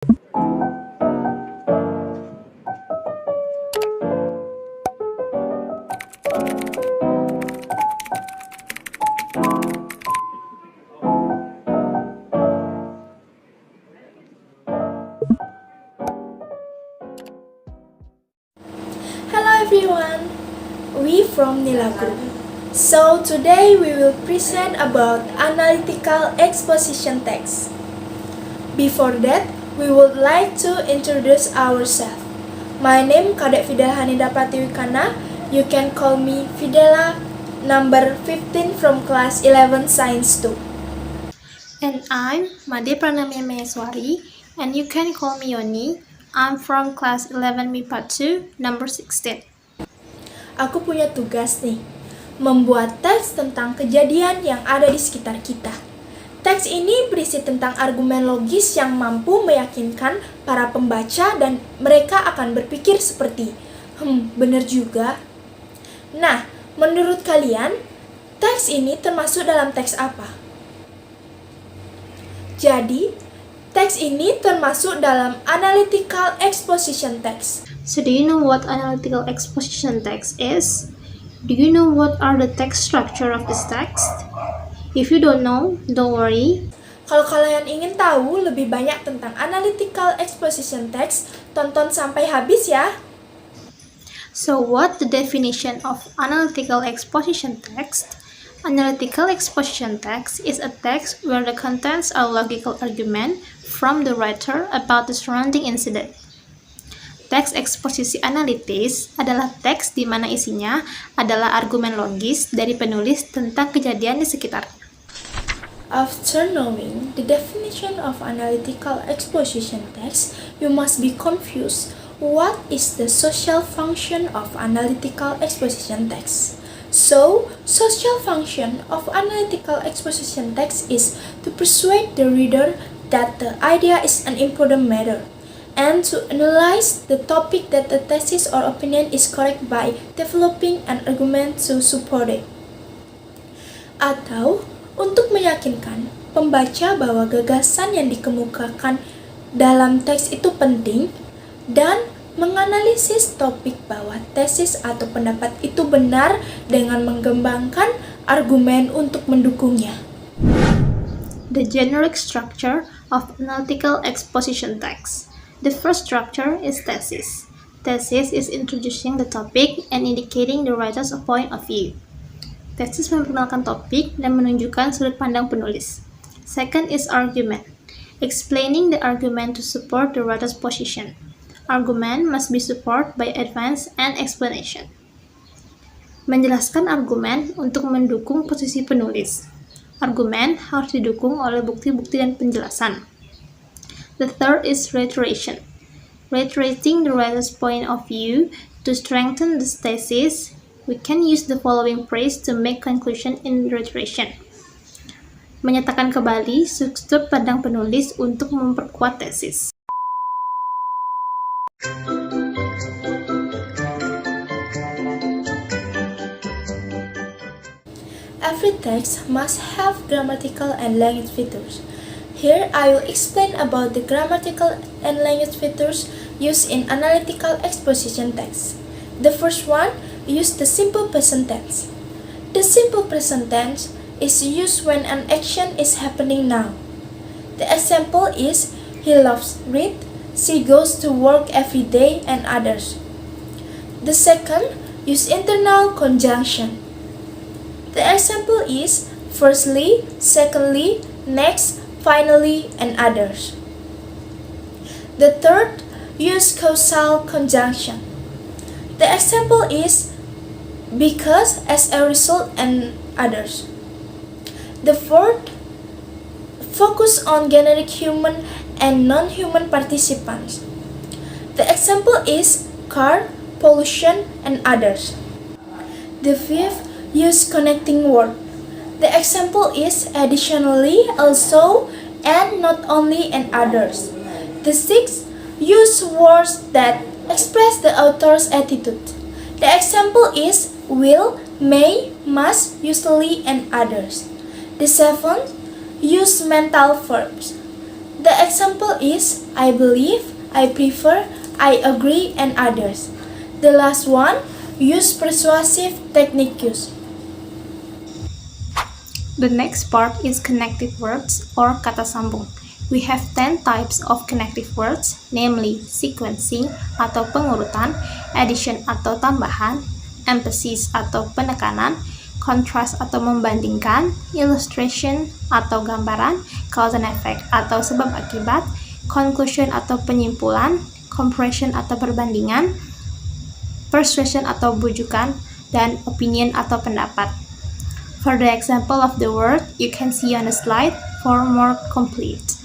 Hello everyone, we from Nila Group. So today we will present about analytical exposition text. Before that, we would like to introduce ourselves. My name Kadek Fidela Hanida Pratiwikana. You can call me Fidela, number 15 from class 11 Science 2. And I'm Made Pranamya Mayaswari, and you can call me Yoni. I'm from class 11 MIPA 2, number 16. Aku punya tugas nih, membuat teks tentang kejadian yang ada di sekitar kita. Teks ini berisi tentang argumen logis yang mampu meyakinkan para pembaca dan mereka akan berpikir seperti, bener juga. Nah, menurut kalian, teks ini termasuk dalam teks apa? Jadi, teks ini termasuk dalam analytical exposition text. So do you know what analytical exposition text is? Do you know what are the text structure of this text? If you don't know, don't worry. Kalau kalian ingin tahu lebih banyak tentang analytical exposition text, tonton sampai habis ya. So what the definition of analytical exposition text? Analytical exposition text is a text where the contents are logical argument from the writer about the surrounding incident. Teks eksposisi analitis adalah teks di mana isinya adalah argumen logis dari penulis tentang kejadian di sekitarnya. After knowing the definition of analytical exposition text, you must be confused. What is the social function of analytical exposition text? So, social function of analytical exposition text is to persuade the reader that the idea is an important matter, and to analyze the topic that the thesis or opinion is correct by developing an argument to support it. Atau, untuk meyakinkan pembaca bahwa gagasan yang dikemukakan dalam teks itu penting, dan menganalisis topik bahwa tesis atau pendapat itu benar dengan mengembangkan argumen untuk mendukungnya. The generic structure of analytical exposition text. The first structure is thesis. Thesis is introducing the topic and indicating the writer's point of view. Thesis memperkenalkan topik dan menunjukkan sudut pandang penulis. Second is argument. Explaining the argument to support the writer's position. Argument must be supported by advance and explanation. Menjelaskan argumen untuk mendukung posisi penulis. Argumen harus didukung oleh bukti-bukti dan penjelasan. The third is reiteration. Reiterating the writer's point of view to strengthen the thesis. We can use the following phrase to make conclusion in reiteration. Menyatakan kembali sudut pandang penulis untuk memperkuat tesis. Every text must have grammatical and language features. Here I will explain about the grammatical and language features used in analytical exposition text. The first one, use the simple present tense. The simple present tense is used when an action is happening now. The example is, he loves read, she goes to work every day, and others. The second, use internal conjunction. The example is, firstly, secondly, next, finally, and others. The third, use causal conjunction. The example is, because, as a result, and others. The fourth, focus on generic human and non-human participants. The example is, car, pollution, and others. The fifth, use connecting word. The example is, additionally, also, and not only, and others. The sixth, use words that express the author's attitude. The example is, will, may, must, usually, and others. The seventh, use mental verbs. The example is I believe, I prefer, I agree, and others. The last one, use persuasive techniques. The next part is connective words or kata sambung. We have 10 types of connective words, namely sequencing atau pengurutan, addition atau tambahan, emphasis atau penekanan, contrast atau membandingkan, illustration atau gambaran, cause and effect atau sebab akibat, conclusion atau penyimpulan, comparison atau perbandingan, persuasion atau bujukan, dan opinion atau pendapat. For the example of the word, you can see on the slide for more complete.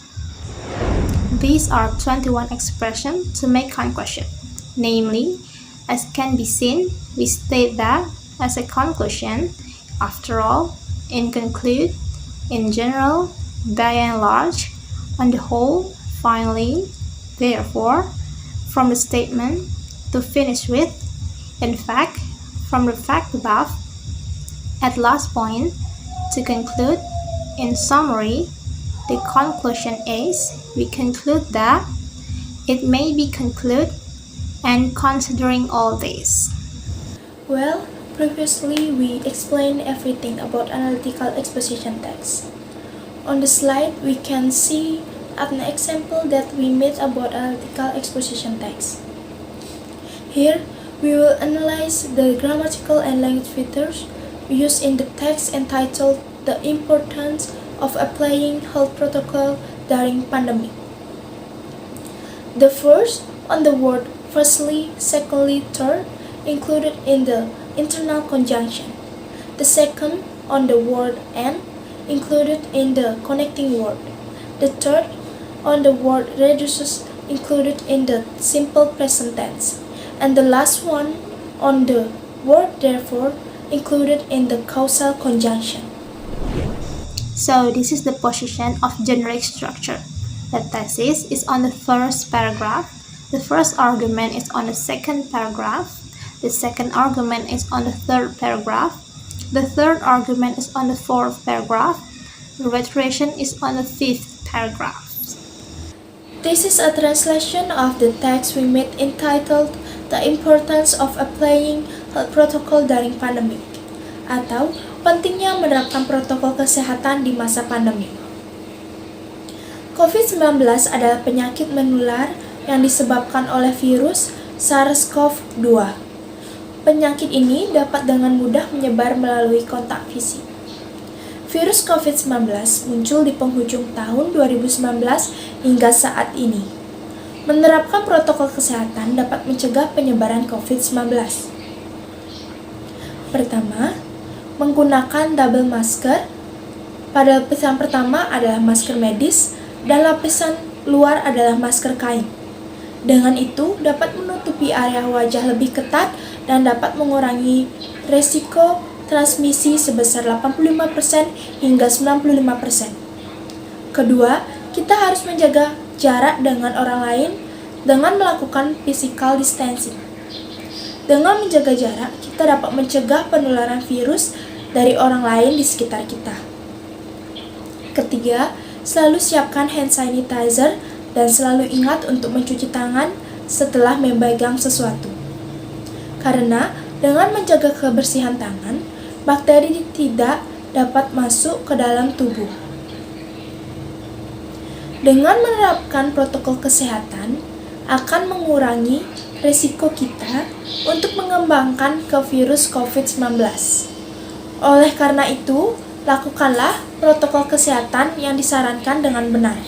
These are 21 expressions to make conclusion. Namely, as can be seen, we state that as a conclusion, after all, in conclude, in general, by and large, on the whole, finally, therefore, from the statement, to finish with, in fact, from the fact above, at last point, to conclude, in summary, the conclusion is, we conclude that, it may be concluded, and considering all this. Well, previously we explained everything about analytical exposition text. On the slide, we can see an example that we made about analytical exposition text. Here, we will analyze the grammatical and language features used in the text entitled The Importance of Applying Health Protocol During Pandemic. The first on the word firstly, secondly, third included in the internal conjunction. The second on the word and included in the connecting word. The third on the word reduces included in the simple present tense. And the last one on the word therefore included in the causal conjunction. So this is the position of generic structure. The thesis is on the first paragraph. The first argument is on the second paragraph. The second argument is on the third paragraph. The third argument is on the fourth paragraph. The reiteration is on the fifth paragraph. This is a translation of the text we made entitled The Importance of Applying Health Protocol During Pandemic, atau pentingnya menerapkan protokol kesehatan di masa pandemi. COVID-19 adalah penyakit menular yang disebabkan oleh virus SARS-CoV-2. Penyakit ini dapat dengan mudah menyebar melalui kontak fisik. Virus COVID-19 muncul di penghujung tahun 2019 hingga saat ini. Menerapkan protokol kesehatan dapat mencegah penyebaran COVID-19. Pertama, menggunakan double masker. Pada lapisan pertama adalah masker medis dan lapisan luar adalah masker kain. Dengan itu dapat menutupi area wajah lebih ketat dan dapat mengurangi resiko transmisi sebesar 85% hingga 95%. Kedua, kita harus menjaga jarak dengan orang lain dengan melakukan physical distancing. Dengan menjaga jarak, kita dapat mencegah penularan virus dari orang lain di sekitar kita. Ketiga, selalu siapkan hand sanitizer dan selalu ingat untuk mencuci tangan setelah memegang sesuatu. Karena dengan menjaga kebersihan tangan, bakteri tidak dapat masuk ke dalam tubuh. Dengan menerapkan protokol kesehatan, akan mengurangi risiko kita untuk mengembangkan ke virus COVID-19. Oleh karena itu, lakukanlah protokol kesehatan yang disarankan dengan benar.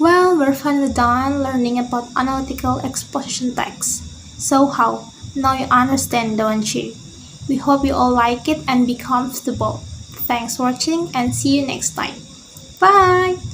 Well, we're finally done learning about analytical exposition text. So how? Now you understand, don't you? We hope you all like it and be comfortable. Thanks for watching and see you next time. Bye!